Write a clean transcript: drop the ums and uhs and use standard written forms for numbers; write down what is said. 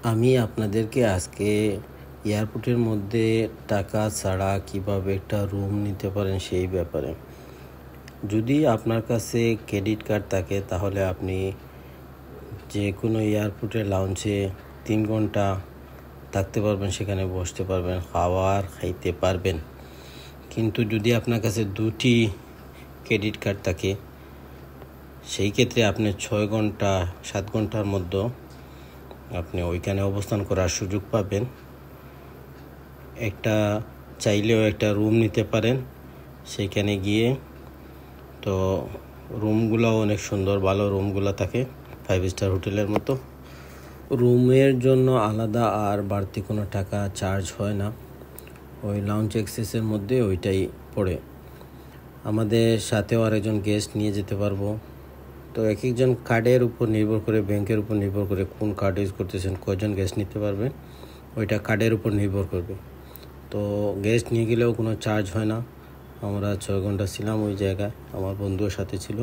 আমি আপনাদেরকে আজকে এয়ারপোর্টের মধ্যে টাকা ছাড়া কিভাবে একটা রুম নিতে পারেন সেই ব্যাপারে। যদি আপনার কাছে ক্রেডিট কার্ড থাকে তাহলে আপনি যে কোনো এয়ারপোর্টের লাউঞ্জে 3 ঘন্টা থাকতে পারবেন, সেখানে বসতে পারবেন, খাবার খাইতে পারবেন। কিন্তু যদি আপনার কাছে 2টি ক্রেডিট কার্ড থাকে সেই ক্ষেত্রে আপনি 6 ঘন্টা 7 ঘন্টার মধ্যে আপনি ওইখানে অবস্থান করার সুযোগ পাবেন। চাইলেও একটা রুম নিতে পারেন সেইখানে গিয়ে। তো রুমগুলো অনেক সুন্দর, ভালো রুমগুলো থাকে 5 স্টার হোটেলের মতো। রুমের জন্য আলাদা আর বাড়তি কোনো টাকা চার্জ হয় না, ওই লাউঞ্জ অ্যাক্সেসের মধ্যে ওইটাই পড়ে। আমাদের সাথেও আরেকজন গেস্ট নিয়ে যেতে পারবো। তো এক একজন কার্ডের উপর নির্ভর করে, ব্যাংকের উপর নির্ভর করে কোন কার্ড ইউজ করতেছেন, কয়জন গেস্ট নিতে পারবেন ওইটা কার্ডের উপর নির্ভর করবে। তো গেস্ট নিয়ে গেলেও কোনো চার্জ হয় না। আমরা 6 ঘন্টা ছিলাম ওই জায়গায়, আমার বন্ধুর সাথে ছিল।